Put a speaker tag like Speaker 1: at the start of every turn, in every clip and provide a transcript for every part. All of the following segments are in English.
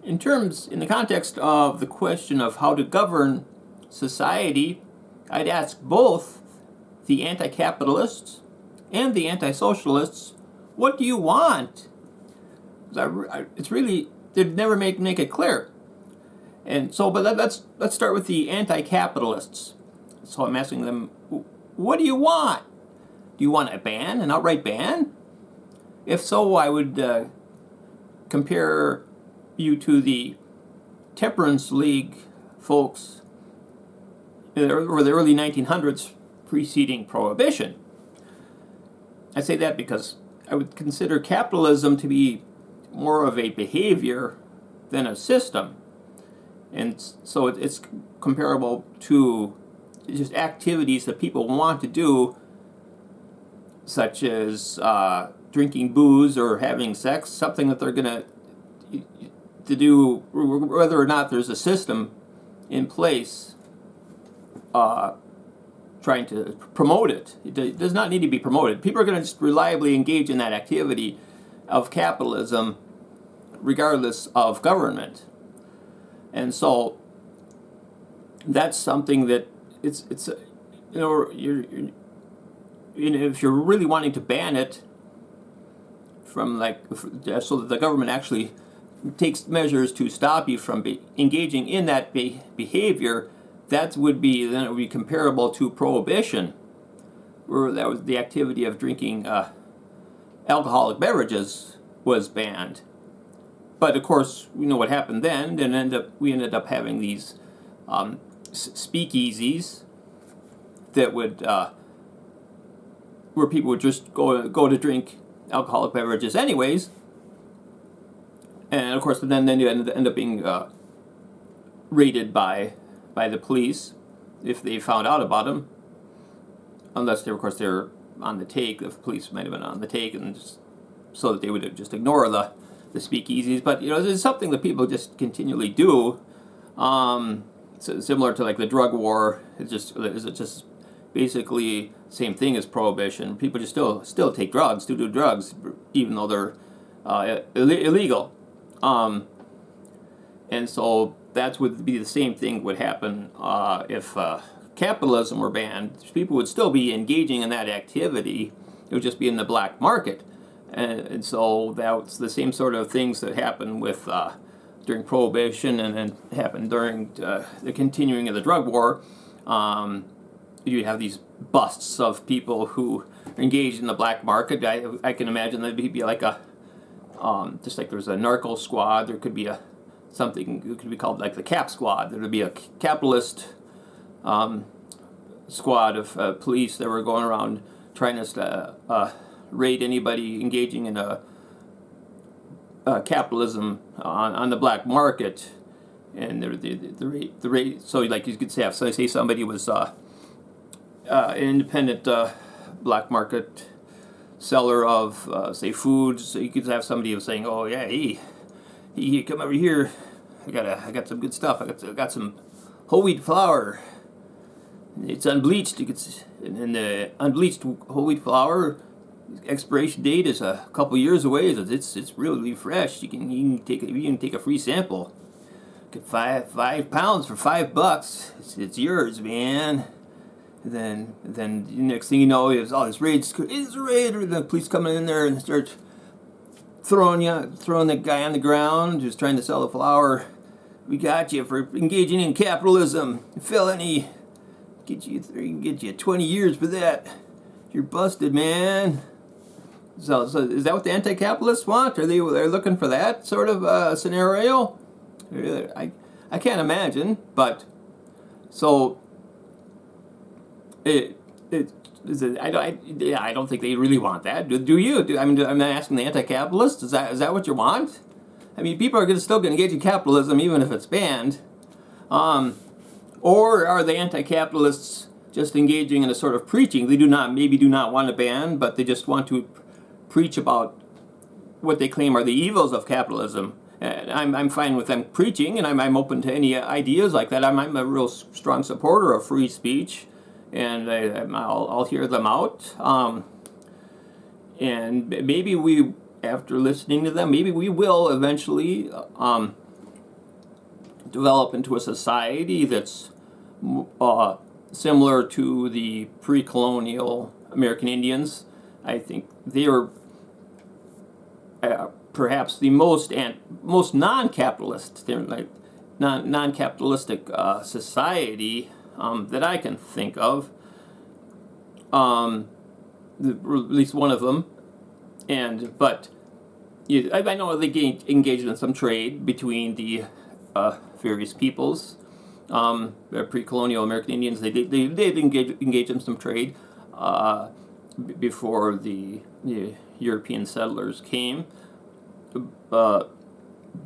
Speaker 1: in the context of the question of how to govern society, I'd ask both the anti-capitalists and the anti-socialists, what do you want? It's really, they'd never make it clear. And so, but let's start with the anti-capitalists. So I'm asking them, what do you want? Do you want a ban, an outright ban? If so, I would compare you to the Temperance League folks over the early 1900s preceding Prohibition. I say that because I would consider capitalism to be more of a behavior than a system. And so it's comparable to just activities that people want to do, such as drinking booze or having sex, something that they're going to do whether or not there's a system in place trying to promote it. It does not need to be promoted. People are going to just reliably engage in that activity of capitalism regardless of government. And so that's something that it's if you're really wanting to ban it from so that the government actually takes measures to stop you from engaging in that behavior, then it would be comparable to Prohibition, where that was the activity of drinking alcoholic beverages was banned. But of course, we know what happened then. We ended up having these speakeasies that would where people would just go to drink alcoholic beverages anyways, and of course then you end up being raided by the police if they found out about them, unless they're on the take. The police might have been on the take, and so that they would just ignore the speakeasies. But it's something that people just continually do. So similar to like the drug war, it's just basically same thing as Prohibition. People just still take drugs, do drugs, even though they're illegal. And so that would be the same thing would happen if capitalism were banned. People would still be engaging in that activity. It would just be in the black market. And so that's the same sort of things that happened with during Prohibition, and then happened during the continuing of the drug war. You have these busts of people who are engaged in the black market. I can imagine that'd be like a just like there's a narco squad. There could be something that could be called like the Cap Squad. There would be a capitalist squad of police that were going around trying to raid anybody engaging in capitalism on the black market. And the rate. So like you could say somebody was an independent black market seller of say foods. So you could have somebody saying, "Oh yeah, he come over here. I got some good stuff. I got some whole wheat flour. It's unbleached. And the unbleached whole wheat flour expiration date is a couple years away. It's really fresh. You can take a free sample. Get 5 pounds for $5. It's yours, man." And then the next thing you know, it's all this rage. It's a raid, or the police coming in there and start throwing the guy on the ground, just trying to sell the flour. "We got you for engaging in capitalism, felony. Get you 20 years for that. You're busted, man." So is that what the anti-capitalists want? They're looking for that sort of scenario? I can't imagine, but so. I don't think they really want that. Do you? I'm asking the anti-capitalists. Is that what you want? I mean, people are still going to engage in capitalism even if it's banned. Or are the anti-capitalists just engaging in a sort of preaching? They do not want to ban, but they just want to preach about what they claim are the evils of capitalism. And I'm fine with them preaching, and I'm open to any ideas like that. I'm a real strong supporter of free speech. And I'll hear them out. And maybe after listening to them, maybe we will eventually develop into a society that's similar to the pre-colonial American Indians. I think they were perhaps the most non-capitalist, like non-capitalistic society that I can think of. At least one of them, but I know they engaged in some trade between the various peoples. Pre-colonial American Indians, they did engage in some trade before the European settlers came. But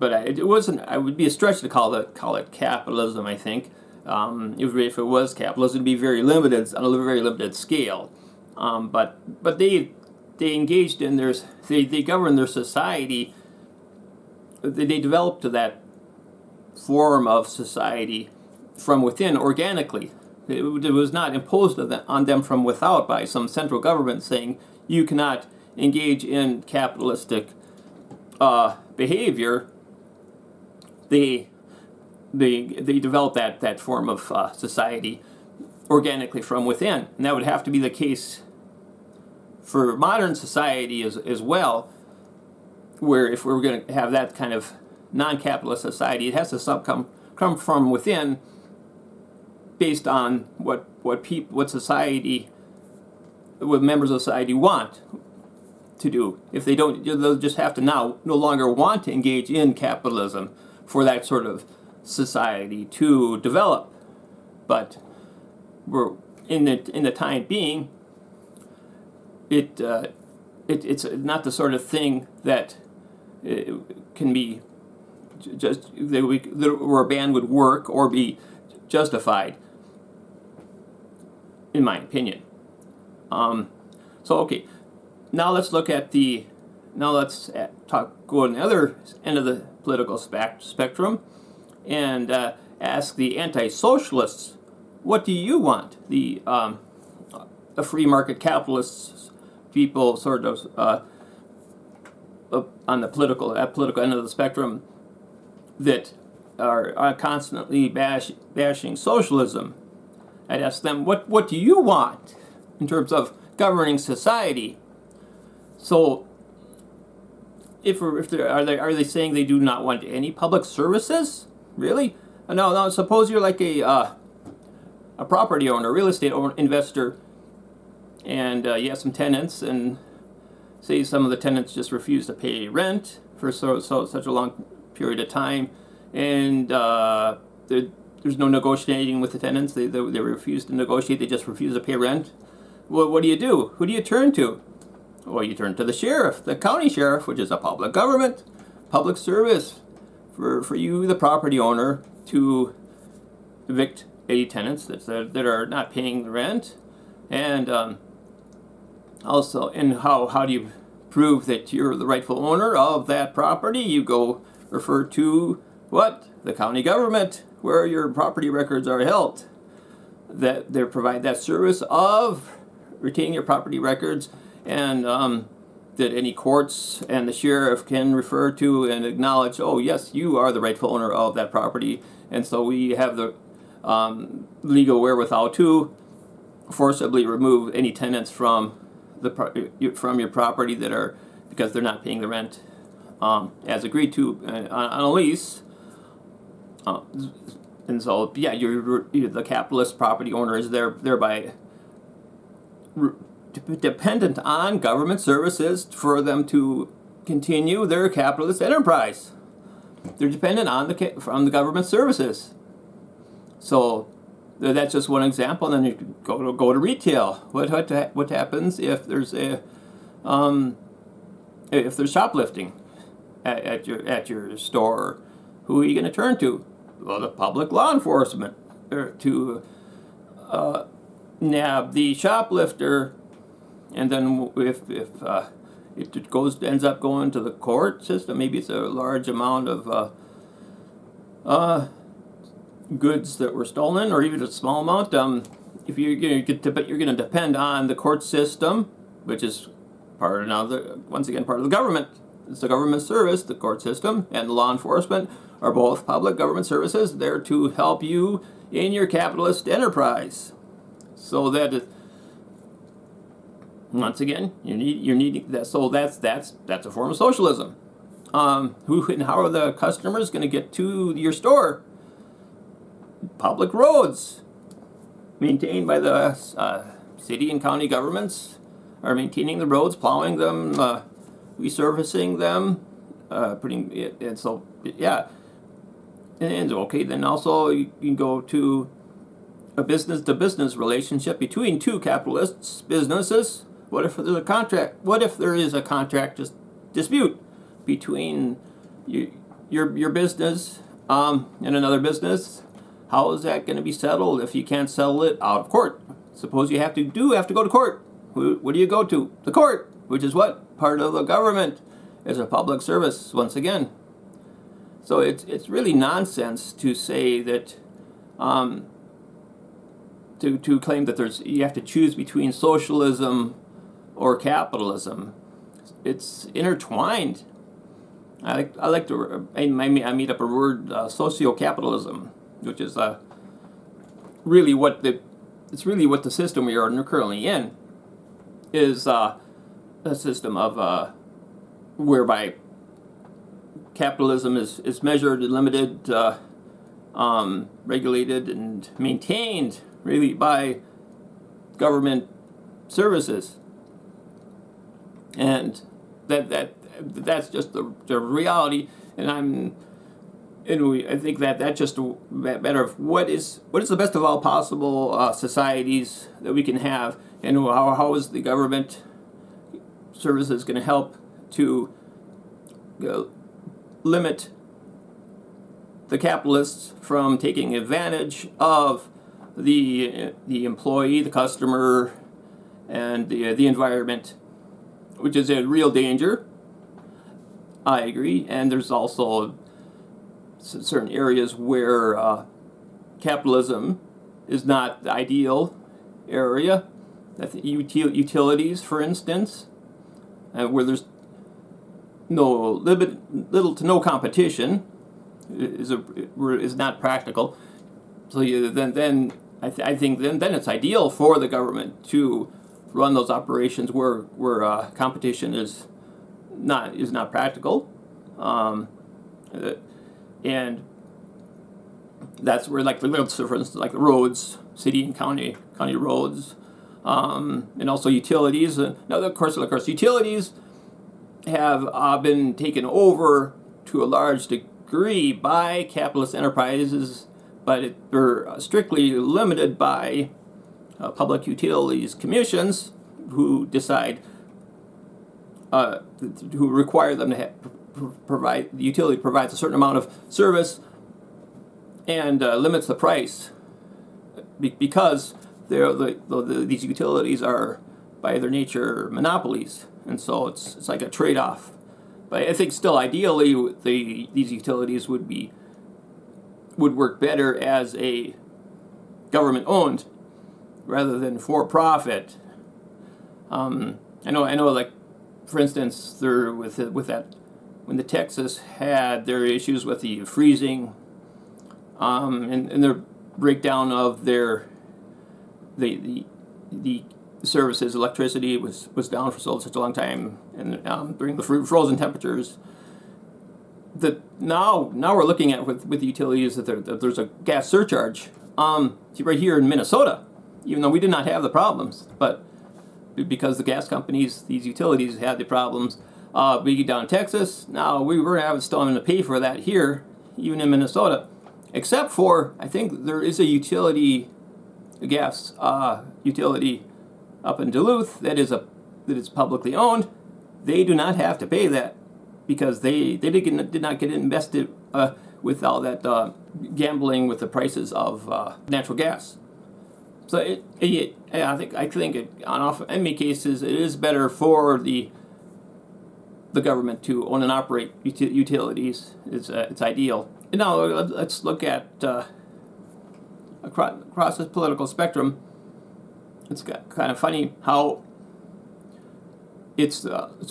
Speaker 1: it wasn't. I would be a stretch to call it capitalism. I think if it was capitalism, it'd be very limited on a very limited scale. But they engaged in they governed their society. They developed to that form of society from within organically. It was not imposed on them from without by some central government saying you cannot engage in capitalistic behavior. They developed that form of society organically from within, and that would have to be the case for modern society as well, where if we're going to have that kind of non-capitalist society, it has to come from within, based on what members of society want to do. If they don't, they'll just have to no longer want to engage in capitalism for that sort of society to develop. But we're in the time being, it's not the sort of thing that can be just where a ban would work or be justified, in my opinion. Okay, now let's look at go on the other end of the political spectrum and ask the anti-socialists, what do you want? The free market capitalists, people sort of on the political end of the spectrum that are constantly bashing socialism. I'd ask them, what do you want in terms of governing society? So, are they saying they do not want any public services? Really? No. Suppose you're like a property owner, real estate investor, and you have some tenants, and say some of the tenants just refuse to pay rent for such a long period of time, and there's no negotiating with the tenants. They refuse to negotiate. They just refuse to pay rent. Well, what do you do? Who do you turn to? Well, you turn to the sheriff, the county sheriff, which is a public government, public service for you, the property owner, to evict any tenants that are not paying the rent. And also, and how do you prove that you're the rightful owner of that property? You go refer to what? The county government, where your property records are held. That they provide that service of retaining your property records, and that any courts and the sheriff can refer to and acknowledge, oh yes, you are the rightful owner of that property, and so we have the legal wherewithal to forcibly remove any tenants from your property that are, because they're not paying the rent as agreed to on a lease. And so, yeah, you're the capitalist property owner is thereby dependent on government services for them to continue their capitalist enterprise. They're dependent on the government services. So that's just one example. And then you go to retail. What happens if there's if there's shoplifting at your store? Who are you going to turn to? Well, the public law enforcement to nab the shoplifter, and then if it ends up going to the court system, maybe it's a large amount of goods that were stolen, or even a small amount. If you're going to depend on the court system, which is once again part of the government It's a government service. The court system and law enforcement are both public government services. They're to help you in your capitalist enterprise. So that, once again, you're needing that. So that's a form of socialism. Who and how are the customers going to get to your store? Public roads, maintained by the city and county governments, are maintaining the roads, plowing them, resurfacing them, putting it. And so, yeah. And okay, then also you can go to a business-to-business relationship between two capitalists businesses. What if there's a contract? What if there is a contract dispute between your business and another business? How is that going to be settled if you can't settle it out of court? Suppose you have to go to court. What do you go to? The court, which is what? Part of the government. It's a public service, once again. So it's really nonsense to say that, to claim that you have to choose between socialism or capitalism. It's intertwined. I like to I made up a word, socio-capitalism, which is really what the system we are currently in is, a system of whereby capitalism is measured and limited, regulated and maintained really by government services, and that's just the reality. And I think that's just a matter of what is the best of all possible societies that we can have, and how is the government services going to help to limit the capitalists from taking advantage of the employee, the customer, and the environment, which is a real danger. I agree, and there's also certain areas where capitalism is not the ideal area. Utilities, for instance, where there's little to no competition, is not practical. So then I think then it's ideal for the government to run those operations where competition is not practical, and that's where, like, for instance, like the roads, city and county roads, and also utilities. Now, of course, utilities have been taken over to a large degree by capitalist enterprises, but they're strictly limited by public utilities commissions, who decide, who require them to provide, the utility provides a certain amount of service and limits the price, because these utilities are by their nature monopolies, and so it's like a trade-off. But I think still ideally these utilities would work better as a government owned rather than for profit. I know, like, for instance, there with that, when the Texas had their issues with the freezing, and their breakdown of the services, electricity was down for such a long time, and during the frozen temperatures. That now we're looking at with the utilities that there's a gas surcharge. Right here in Minnesota, even though we did not have the problems, but because the gas companies, these utilities, had the problems, being down in Texas, now we're still having to pay for that here, even in Minnesota. Except for, I think there is a gas utility up in Duluth that is publicly owned. They do not have to pay that, because they did not get invested with all that gambling with the prices of natural gas. So I think in many cases it is better for the government to own and operate utilities. It's ideal. And now let's look at across the political spectrum. It's kind of funny how it's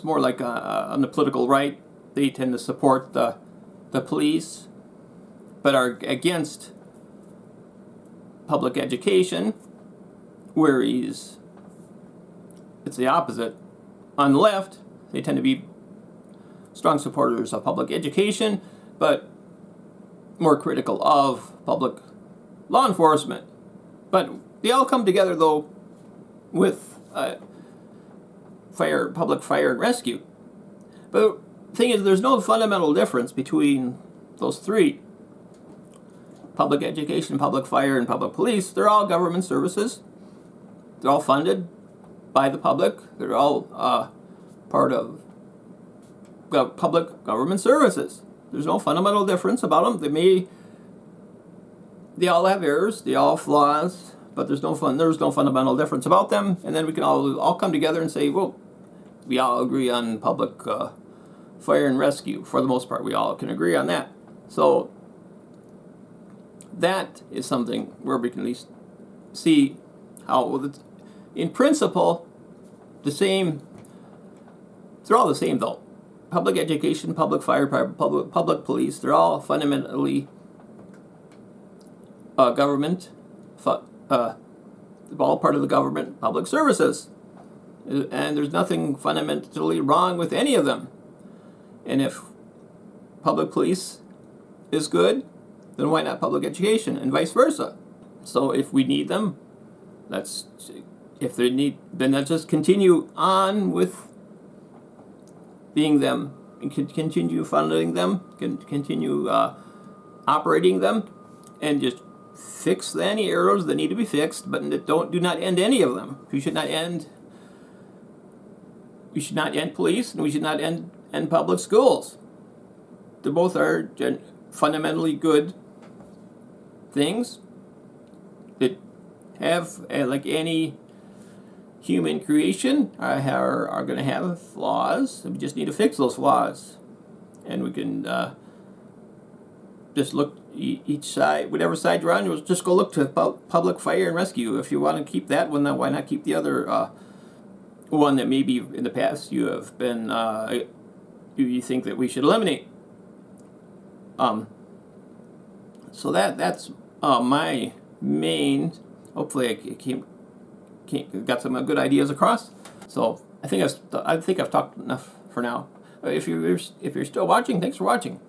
Speaker 1: more like on the political right, they tend to support the police, but are against public education, whereas it's the opposite. On the left, they tend to be strong supporters of public education, but more critical of public law enforcement. But they all come together, though, with public fire and rescue. But the thing is, there's no fundamental difference between those three. Public education, public fire, and public police, they're all government services. They're all funded by the public. They're all part of public government services. There's no fundamental difference about them. They all have errors, they all have flaws, but there's no fundamental difference about them. And then we can all come together and say, well, we all agree on public fire and rescue. For the most part, we all can agree on that. So that is something where we can at least see how, in principle, they're all the same, though. Public education, public fire, public police, they're all fundamentally government, all part of the government public services. And there's nothing fundamentally wrong with any of them. And if public police is good, then why not public education, and vice versa? So if we need them, then let's just continue on with being them, and continue funding them, continue operating them, and just fix any errors that need to be fixed, but do not end any of them. We should not end police, and we should not end public schools. They both are fundamentally good things that have, like any human creation, are going to have flaws. We just need to fix those flaws. And we can just look each side, whatever side you're on, just go look to public fire and rescue. If you want to keep that one, then why not keep the other one that maybe in the past you have been, you think that we should eliminate. So that's my main. Hopefully, I got some good ideas across. So I think I've talked enough for now. If you're still watching, thanks for watching.